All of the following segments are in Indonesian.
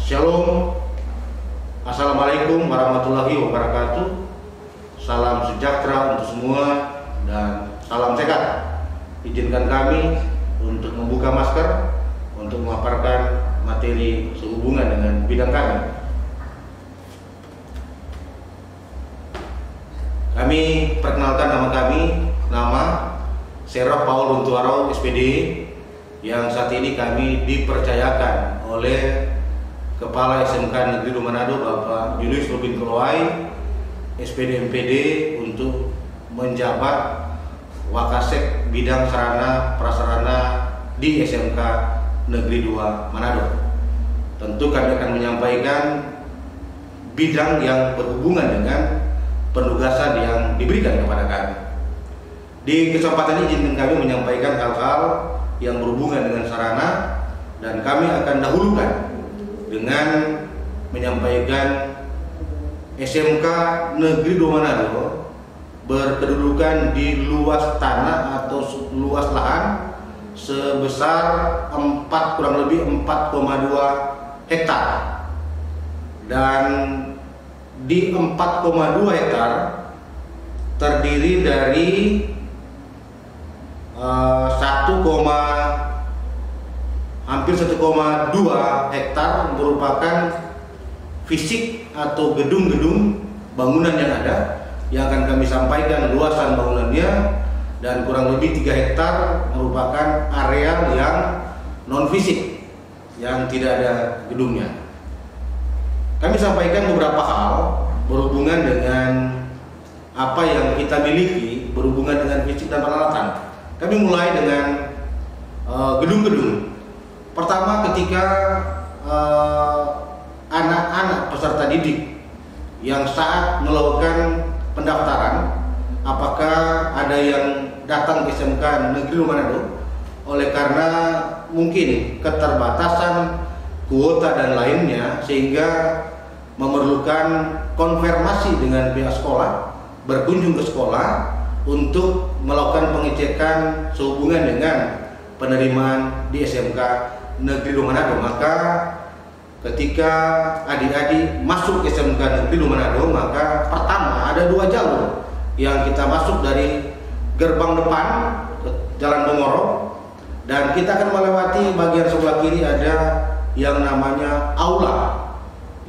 Shalom. Assalamualaikum warahmatullahi wabarakatuh. Salam sejahtera untuk semua dan salam sehat. Izinkan kami untuk membuka masker untuk memaparkan materi sehubungan dengan bidang kami. Kami perkenalkan nama kami, nama Serap Paul Untuarau SPD, yang saat ini kami dipercayakan oleh Kepala SMK Negeri 2 Manado Bapak Julius Robin Keloai SPD MPD untuk menjabat Wakasek bidang sarana prasarana di SMK Negeri 2 Manado. Tentu kami akan menyampaikan bidang yang berhubungan dengan penugasan yang diberikan kepada kami. Di kesempatan ini izinkan kami menyampaikan hal-hal yang berhubungan dengan sarana, dan kami akan dahulukan dengan menyampaikan SMK Negeri 2 Manado berkedudukan di luas tanah atau luas lahan sebesar kurang lebih 4,2 hektar, dan di 4,2 hektar terdiri dari hampir 1,2 hektar merupakan fisik atau gedung-gedung bangunan yang ada, yang akan kami sampaikan luasan bangunannya, dan kurang lebih 3 hektar merupakan areal yang non fisik yang tidak ada gedungnya. Kami sampaikan beberapa hal berhubungan dengan apa yang kita miliki berhubungan dengan fisik dan peralatan. Kami mulai dengan gedung-gedung. Pertama, ketika anak-anak peserta didik yang saat melakukan pendaftaran, apakah ada yang datang ke SMK Negeri 2 Manado oleh karena mungkin keterbatasan kuota dan lainnya, sehingga memerlukan konfirmasi dengan pihak sekolah, berkunjung ke sekolah untuk melakukan pengecekan sehubungan dengan penerimaan di SMK Negeri 2 Manado. Maka ketika adik-adik masuk ke SMK Negeri 2 Manado, maka pertama ada 2 jalur yang kita masuk dari gerbang depan ke Jalan Bongoro, dan kita akan melewati bagian sebelah kiri ada yang namanya aula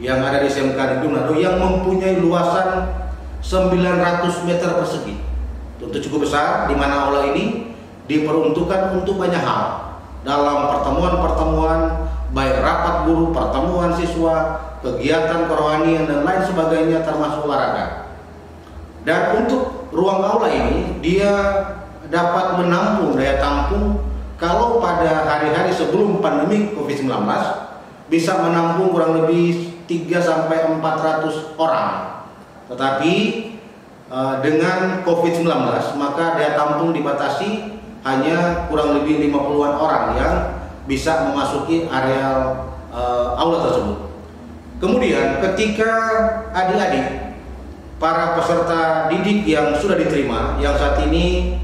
yang ada di SMK Negeri 2 Manado yang mempunyai luasan 900 meter persegi. Tentu cukup besar, di mana aula ini diperuntukkan untuk banyak hal dalam pertemuan-pertemuan, baik rapat guru, pertemuan siswa, kegiatan kerohanian dan lain sebagainya, termasuk olahraga. Dan untuk ruang aula ini dia dapat menampung, daya tampung kalau pada hari-hari sebelum pandemi COVID-19 bisa menampung kurang lebih 300-400 orang. Tetapi dengan COVID-19 maka daya tampung dibatasi hanya kurang lebih 50-an orang yang bisa memasuki areal aula tersebut. Kemudian ketika adik-adik para peserta didik yang sudah diterima, yang saat ini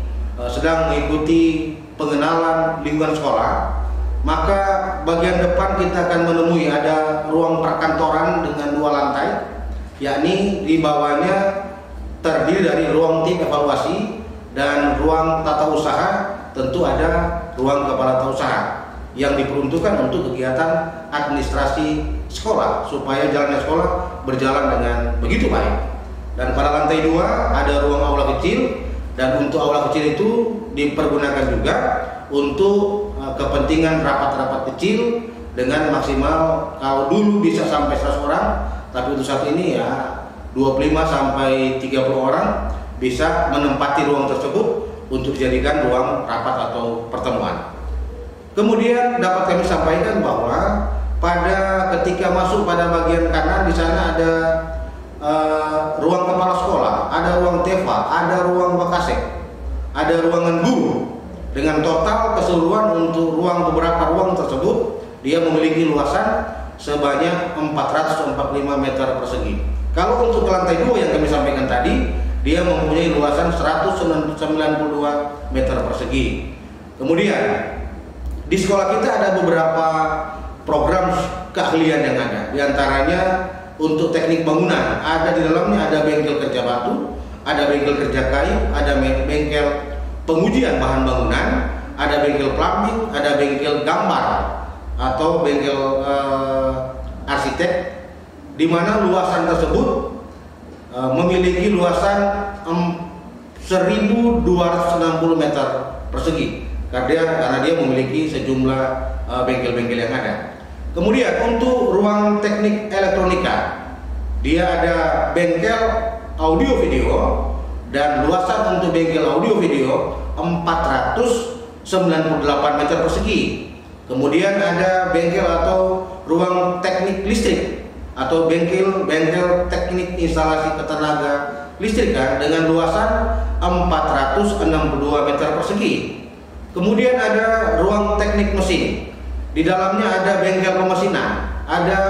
sedang mengikuti pengenalan lingkungan sekolah, maka bagian depan kita akan menemui ada ruang perkantoran dengan 2 lantai, yakni di bawahnya terdiri dari ruang tim evaluasi dan ruang tata usaha. Tentu ada ruang kepala tata usaha yang diperuntukkan untuk kegiatan administrasi sekolah supaya jalannya sekolah berjalan dengan begitu baik. Dan pada lantai 2 ada ruang aula kecil, dan untuk aula kecil itu dipergunakan juga untuk kepentingan rapat-rapat kecil dengan maksimal, kalau dulu bisa sampai 100 orang, tapi untuk saat ini ya 25 sampai 30 orang bisa menempati ruang tersebut untuk dijadikan ruang rapat atau pertemuan. Kemudian dapat kami sampaikan bahwa pada ketika masuk pada bagian kanan di sana ada ruang kepala sekolah, ada ruang TEFA, ada ruang Wakasek, ada ruangan guru. Dengan total keseluruhan untuk beberapa ruang tersebut dia memiliki luasan sebanyak 445 meter persegi. Kalau untuk lantai 2 yang kami sampaikan tadi, dia mempunyai luasan 192 meter persegi. Kemudian di sekolah kita ada beberapa program keahlian yang ada. Di antaranya untuk teknik bangunan, ada di dalamnya ada bengkel kerja batu, ada bengkel kerja kayu, ada bengkel pengujian bahan bangunan, ada bengkel plumbing, ada bengkel gambar atau bengkel arsitek, di mana luasan tersebut memiliki luasan 1.260 meter persegi karena dia memiliki sejumlah bengkel-bengkel yang ada. Kemudian untuk ruang teknik elektronika, dia ada bengkel audio video, dan luasan untuk bengkel audio video 498 meter persegi. Kemudian ada bengkel atau ruang teknik listrik atau bengkel teknik instalasi ketenaga listrikan dengan luasan 462 meter persegi. Kemudian ada ruang teknik mesin. Di dalamnya ada bengkel pemesinan, ada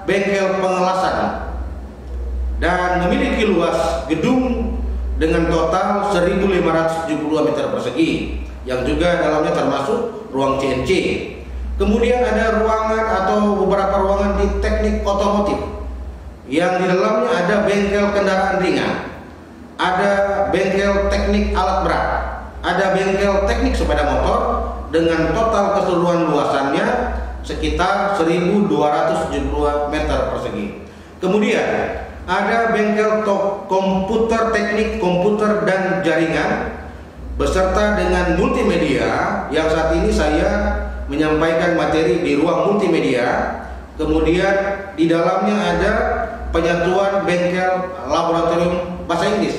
bengkel pengelasan, dan memiliki luas gedung dengan total 1.572 meter persegi, yang juga dalamnya termasuk ruang CNC. Kemudian ada ruangan atau beberapa ruangan di teknik otomotif, yang di dalamnya ada bengkel kendaraan ringan, ada bengkel teknik alat berat, ada bengkel teknik sepeda motor dengan total keseluruhan luasannya sekitar 1.272 meter persegi. Kemudian ada bengkel komputer, teknik komputer dan jaringan beserta dengan multimedia, yang saat ini saya menyampaikan materi di ruang multimedia. Kemudian di dalamnya ada penyatuan bengkel laboratorium bahasa Inggris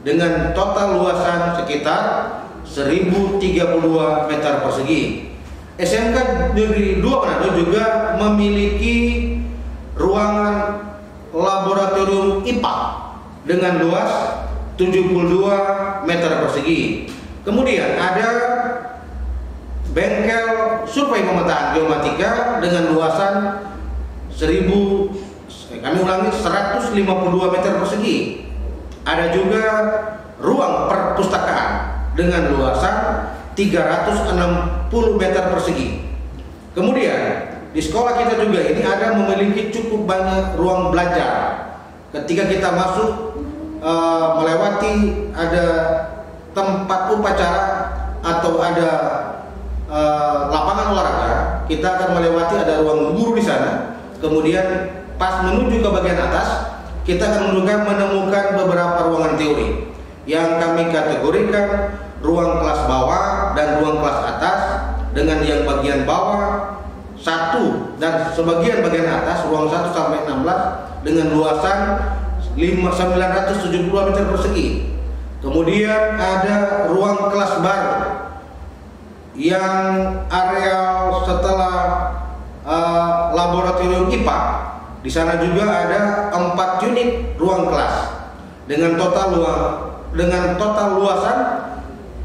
dengan total luasan sekitar 1.032 meter persegi. SMK Negeri 2 Manado juga memiliki ruangan laboratorium IPA dengan luas 72 meter persegi. Kemudian ada bengkel survei pemetaan geomatika dengan luasan 152 meter persegi. Ada juga ruang perpustakaan dengan luasan 360 meter persegi. Kemudian di sekolah kita juga ini ada memiliki cukup banyak ruang belajar. Ketika kita masuk melewati ada tempat upacara atau ada lapangan olahraga, kita akan melewati ada ruang guru di sana. Kemudian pas menuju ke bagian atas, kita akan menemukan beberapa ruangan teori yang kami kategorikan ruang kelas bawah dan ruang kelas atas, dengan yang bagian bawah 1 dan sebagian bagian atas ruang 1 sampai 16 dengan luasan 972 meter persegi. Kemudian ada ruang kelas baru yang areal setelah laboratorium IPA. Di sana juga ada 4 unit ruang kelas dengan total luasan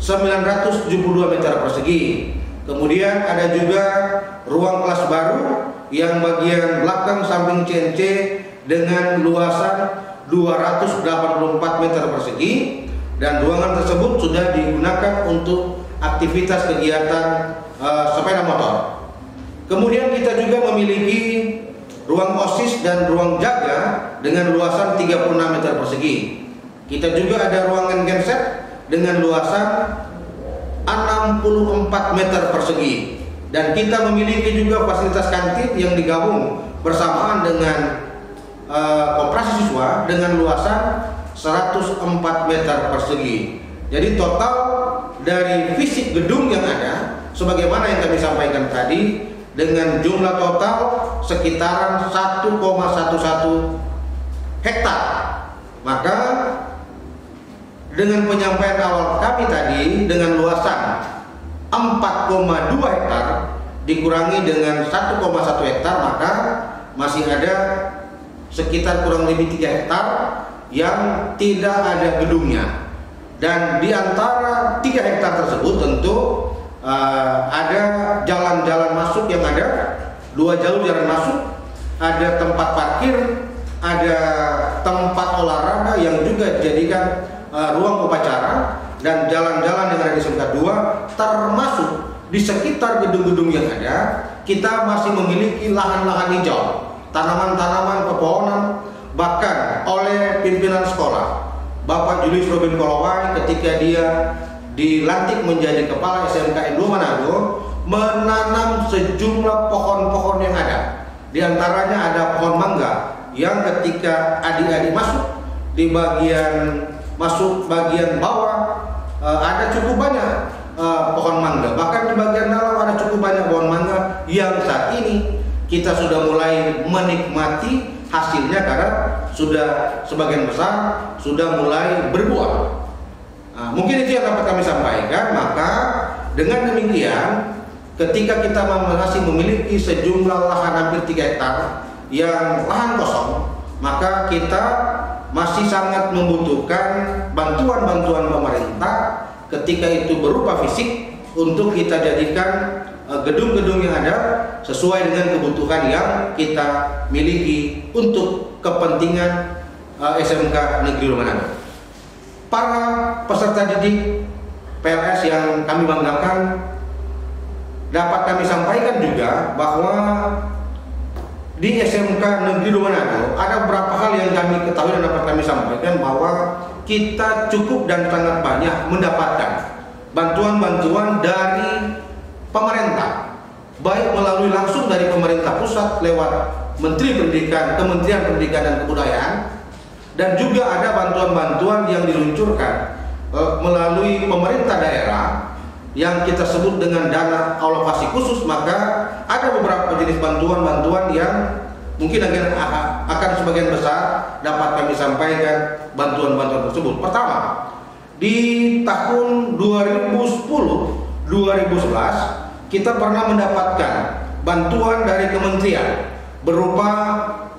972 meter persegi. Kemudian ada juga ruang kelas baru yang bagian belakang samping CNC dengan luasan 284 meter persegi, dan ruangan tersebut sudah digunakan untuk aktivitas kegiatan sepeda motor. Kemudian kita juga memiliki ruang OSIS dan ruang jaga dengan luasan 36 meter persegi. Kita juga ada ruangan genset dengan luasan 64 meter persegi, dan kita memiliki juga fasilitas kantin yang digabung bersamaan dengan koperasi siswa dengan luasan 104 meter persegi. Jadi total dari fisik gedung yang ada sebagaimana yang kami sampaikan tadi, dengan jumlah total sekitaran 1,11 hektar. Maka dengan penyampaian awal kami tadi, dengan luasan 4,2 hektar dikurangi dengan 1,1 hektar, maka masih ada sekitar kurang lebih 3 hektar yang tidak ada gedungnya. Dan di antara 3 hektar tersebut tentu ada jalan-jalan masuk yang ada 2 jalur jalan masuk, ada tempat parkir, ada tempat olahraga yang juga dijadikan ruang upacara, dan jalan-jalan yang ada di SMK 2 termasuk di sekitar gedung-gedung yang ada kita masih memiliki lahan-lahan hijau, tanaman-tanaman, pepohonan, bahkan oleh pimpinan sekolah Bapak Julius Robin Kolowai ketika dia dilantik menjadi kepala SMKN 2 Manado menanam sejumlah pohon-pohon yang ada. Di antaranya ada pohon mangga yang ketika adik-adik masuk bagian bawah ada cukup banyak pohon mangga. Bahkan di bagian dalam ada cukup banyak pohon mangga yang saat ini kita sudah mulai menikmati hasilnya karena sudah sebagian besar sudah mulai berbuah. Nah, mungkin itu yang dapat kami sampaikan. Maka dengan demikian, ketika kita masih memiliki sejumlah lahan hampir 3 hektar yang lahan kosong, maka kita masih sangat membutuhkan bantuan-bantuan pemerintah ketika itu berupa fisik untuk kita jadikan gedung-gedung yang ada sesuai dengan kebutuhan yang kita miliki untuk kepentingan SMK Negeri 2 Manado. Para peserta didik PLS yang kami banggakan, dapat kami sampaikan juga bahwa di SMK Negeri 2 Manado ada beberapa hal yang kami ketahui dan dapat kami sampaikan bahwa kita cukup dan sangat banyak mendapatkan bantuan-bantuan dari pemerintah, baik melalui langsung dari pemerintah pusat lewat Menteri Pendidikan, Kementerian Pendidikan dan Kebudayaan, dan juga ada bantuan-bantuan yang diluncurkan melalui pemerintah daerah yang kita sebut dengan dana alokasi khusus. Maka ada beberapa jenis bantuan-bantuan yang mungkin akan sebagian besar dapat kami sampaikan bantuan-bantuan tersebut. Pertama, di tahun 2010-2011 kita pernah mendapatkan bantuan dari kementerian berupa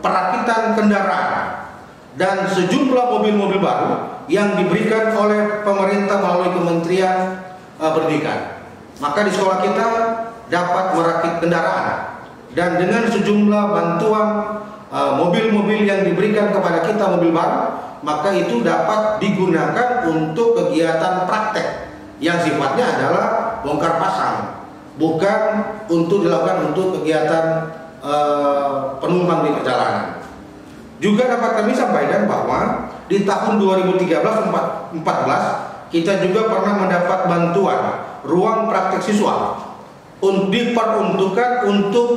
perakitan kendaraan dan sejumlah mobil-mobil baru yang diberikan oleh pemerintah melalui Kementerian Pendidikan. Maka di sekolah kita dapat merakit kendaraan, dan dengan sejumlah bantuan mobil-mobil yang diberikan kepada kita, mobil baru, maka itu dapat digunakan untuk kegiatan praktek yang sifatnya adalah bongkar pasang, bukan untuk dilakukan untuk kegiatan penumpang di perjalanan. Juga dapat kami sampaikan bahwa di tahun 2013-14 kita juga pernah mendapat bantuan ruang praktek siswa diperuntukkan untuk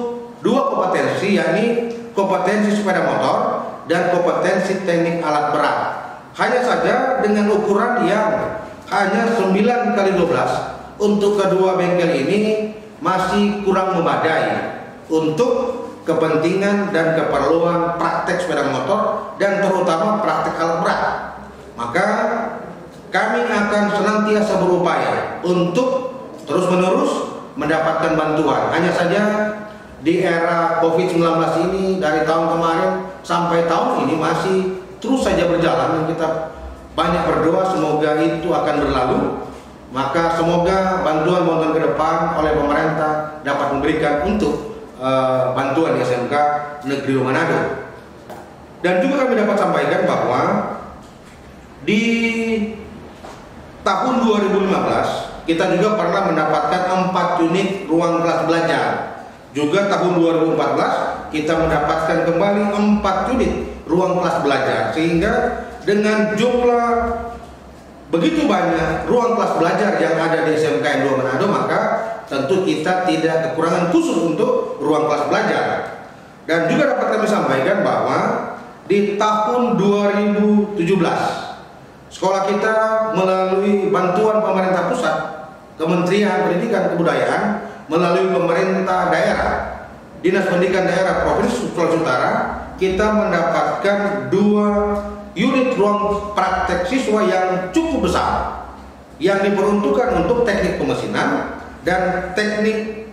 2 kompetensi, yakni kompetensi sepeda motor dan kompetensi teknik alat berat. Hanya saja dengan ukuran yang hanya 9x12 untuk kedua bengkel ini masih kurang memadai untuk kepentingan dan keperluan praktek sepeda motor dan terutama praktek alat berat. Maka kami akan senantiasa berupaya untuk terus-menerus mendapatkan bantuan. Hanya saja di era COVID-19 ini dari tahun kemarin sampai tahun ini masih terus saja berjalan, dan kita banyak berdoa semoga itu akan berlalu. Maka semoga bantuan-bantuan ke depan oleh pemerintah dapat memberikan untuk bantuan di SMK Negeri 2 Manado. Dan juga kami dapat sampaikan bahwa di tahun 2015 kita juga pernah mendapatkan 4 unit ruang kelas belajar. Juga tahun 2014 kita mendapatkan kembali 4 unit ruang kelas belajar, sehingga dengan jumlah begitu banyak ruang kelas belajar yang ada di SMKN 2 Manado, maka tentu kita tidak kekurangan khusus untuk ruang kelas belajar. Dan juga dapat kami sampaikan bahwa di tahun 2017 sekolah kita melalui bantuan pemerintah pusat, Kementerian Pendidikan dan Kebudayaan, melalui pemerintah daerah, Dinas Pendidikan Daerah Provinsi Sulawesi Utara, kita mendapatkan 2 unit ruang praktek siswa yang cukup besar yang diperuntukkan untuk teknik pemesinan dan teknik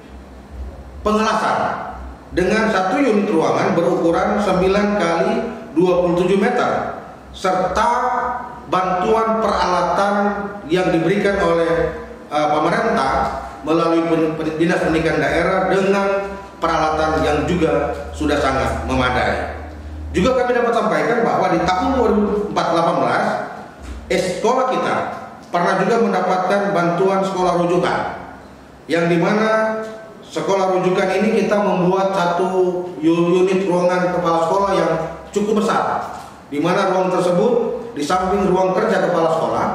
pengelasan, dengan 1 unit ruangan berukuran 9x27 meter serta bantuan peralatan yang diberikan oleh pemerintah melalui Dinas Pendidikan Daerah dengan peralatan yang juga sudah sangat memadai. Juga kami dapat sampaikan bahwa di tahun 2018 sekolah kita pernah juga mendapatkan bantuan sekolah rujukan, yang dimana sekolah rujukan ini kita membuat satu unit ruangan kepala sekolah yang cukup besar, di mana ruang tersebut di samping ruang kerja kepala sekolah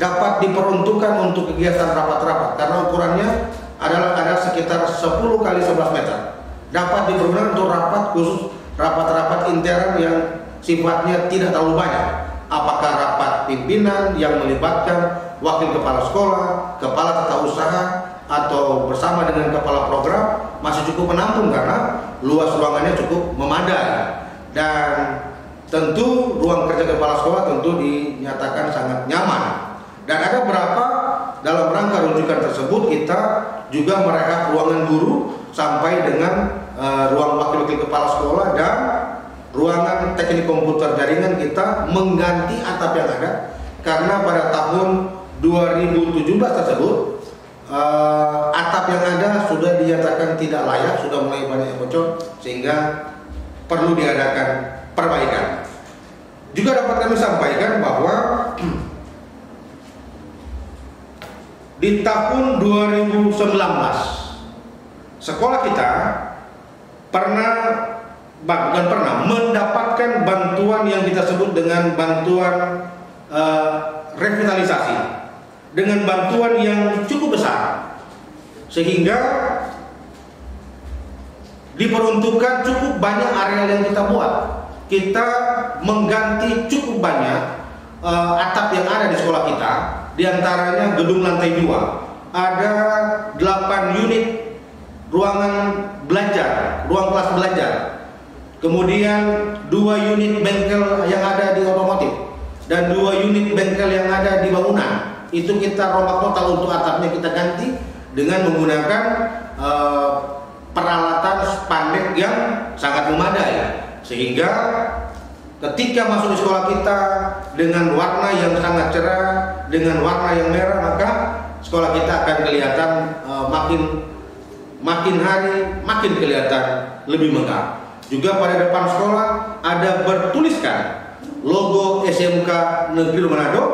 dapat diperuntukkan untuk kegiatan rapat-rapat karena ukurannya adalah ada sekitar 10 kali 11 meter. Dapat dipergunakan untuk rapat khusus, rapat-rapat intern yang sifatnya tidak terlalu banyak. Apakah rapat pimpinan yang melibatkan wakil kepala sekolah, kepala tata usaha, atau bersama dengan kepala program masih cukup menampung karena luas ruangannya cukup memadai. Dan tentu ruang kerja kepala sekolah tentu dinyatakan sangat nyaman. Dan ada beberapa dalam rangka rujukan tersebut kita juga merehab ruangan guru sampai dengan ruang wakil-wakil kepala sekolah dan ruangan teknik komputer jaringan kita mengganti atap yang ada karena pada tahun 2017 tersebut atap yang ada sudah dinyatakan tidak layak, sudah mulai banyak yang bocor sehingga perlu diadakan perbaikan. Juga dapat kami sampaikan bahwa di tahun 2019 sekolah kita bukan pernah mendapatkan bantuan yang kita sebut dengan bantuan revitalisasi dengan bantuan yang cukup besar sehingga diperuntukkan cukup banyak area yang kita buat. Kita mengganti cukup banyak atap yang ada di sekolah kita, diantaranya gedung lantai 2 ada 8 unit ruangan belajar, ruang kelas belajar, kemudian 2 unit bengkel yang ada di otomotif dan 2 unit bengkel yang ada di bangunan. Itu kita rombak total untuk atapnya kita ganti dengan menggunakan peralatan spandek yang sangat memadai sehingga ketika masuk di sekolah kita dengan warna yang sangat cerah, dengan warna yang merah, maka sekolah kita akan kelihatan makin hari makin kelihatan lebih megah. Juga pada depan sekolah ada bertuliskan logo SMK Negeri Manado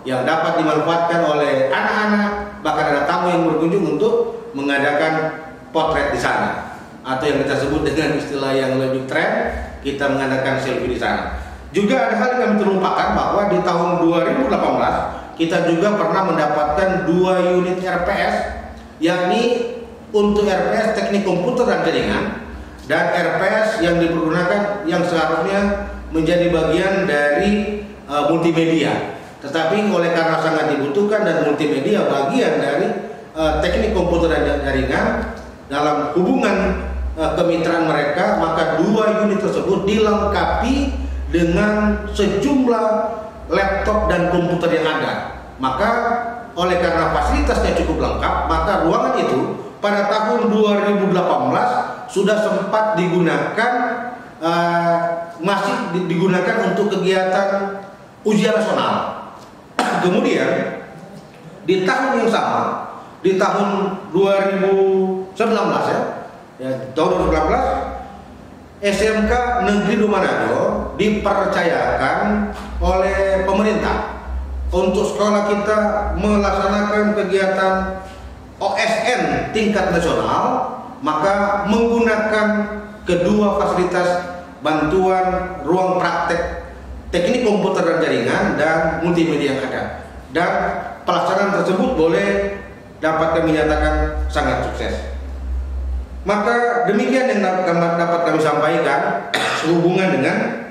yang dapat dimanfaatkan oleh anak-anak, bahkan ada tamu yang berkunjung untuk mengadakan potret di sana, atau yang kita sebut dengan istilah yang lebih tren, kita mengadakan selfie di sana. Juga ada hal yang kami terlupakan bahwa di tahun 2018 kita juga pernah mendapatkan 2 unit RPS, yakni untuk RPS teknik komputer dan jaringan dan RPS yang dipergunakan yang seharusnya menjadi bagian dari multimedia. Tetapi oleh karena sangat dibutuhkan dan multimedia bagian dari teknik komputer dan jaringan dalam hubungan kemitraan mereka, maka 2 unit tersebut dilengkapi dengan sejumlah laptop dan komputer yang ada. Maka oleh karena fasilitasnya cukup lengkap, maka ruangan itu pada tahun 2018 sudah sempat digunakan, masih digunakan untuk kegiatan ujian nasional. Kemudian di tahun yang sama, di tahun 2019 tahun 2019 SMK Negeri Manado dipercayakan oleh pemerintah untuk sekolah kita melaksanakan kegiatan OSN tingkat nasional, maka menggunakan kedua fasilitas bantuan ruang praktek teknik komputer dan jaringan dan multimedia yang ada, dan pelaksanaan tersebut boleh dapat kami nyatakan sangat sukses. Maka demikian yang dapat kami sampaikan sehubungan dengan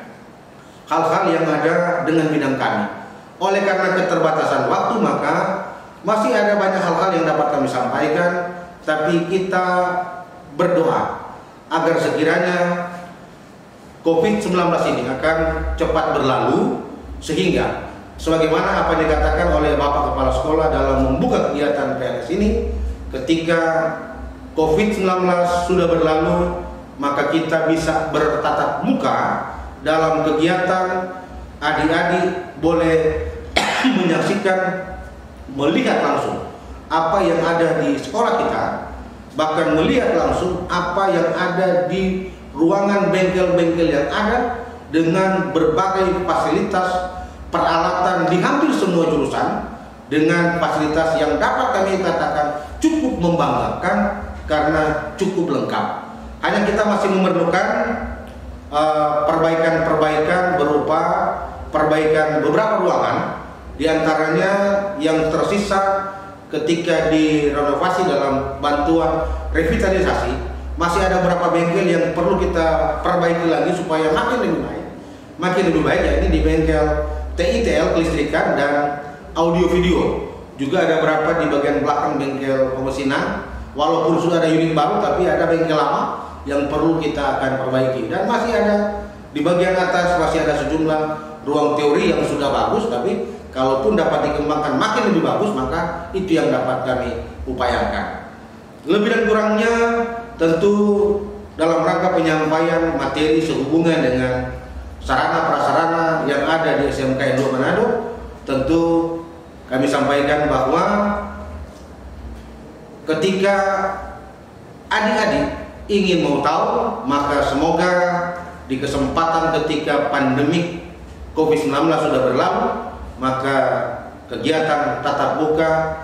hal-hal yang ada dengan bidang kami. Oleh karena keterbatasan waktu, maka masih ada banyak hal-hal yang dapat kami sampaikan, tapi kita berdoa agar sekiranya COVID-19 ini akan cepat berlalu, sehingga sebagaimana apa yang dikatakan oleh Bapak Kepala Sekolah dalam membuka kegiatan PLS ini, ketika COVID-19 sudah berlalu, maka kita bisa bertatap muka dalam kegiatan. Adik-adik boleh menyaksikan, melihat langsung apa yang ada di sekolah kita, bahkan melihat langsung apa yang ada di ruangan bengkel-bengkel yang ada dengan berbagai fasilitas peralatan di hampir semua jurusan, dengan fasilitas yang dapat kami katakan cukup membanggakan karena cukup lengkap. Hanya kita masih memerlukan perbaikan-perbaikan berupa perbaikan beberapa ruangan, diantaranya yang tersisa ketika direnovasi dalam bantuan revitalisasi. Masih ada beberapa bengkel yang perlu kita perbaiki lagi supaya makin lebih baik, yakni di bengkel TITL kelistrikan dan audio video. Juga ada beberapa di bagian belakang bengkel pemesinan, walaupun sudah ada unit baru tapi ada bengkel lama yang perlu kita akan perbaiki. Dan masih ada di bagian atas masih ada sejumlah ruang teori yang sudah bagus, tapi kalaupun dapat dikembangkan makin lebih bagus, maka itu yang dapat kami upayakan. Lebih dan kurangnya tentu dalam rangka penyampaian materi sehubungan dengan sarana prasarana yang ada di SMK 2 Manado, tentu kami sampaikan bahwa ketika adik-adik ingin mau tahu, maka semoga di kesempatan ketika pandemi COVID-19 sudah berlalu, maka kegiatan tatap muka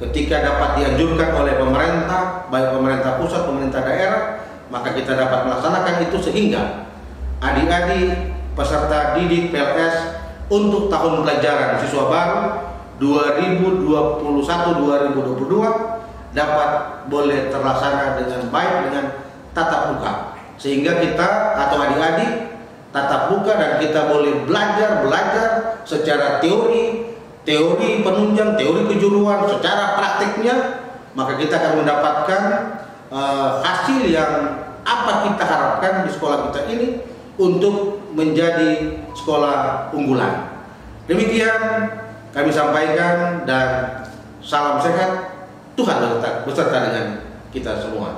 ketika dapat dianjurkan oleh pemerintah, baik pemerintah pusat, pemerintah daerah, maka kita dapat melaksanakan itu sehingga adik-adik peserta didik PLS untuk tahun pelajaran siswa baru 2021-2022 dapat boleh terlaksana dengan baik dengan tatap muka, sehingga kita atau adik-adik tatap muka dan kita boleh belajar secara teori penunjang, teori kejuruan, secara praktiknya, maka kita akan mendapatkan hasil yang apa kita harapkan di sekolah kita ini untuk menjadi sekolah unggulan. Demikian kami sampaikan dan salam sehat, Tuhan beserta dengan kita semua.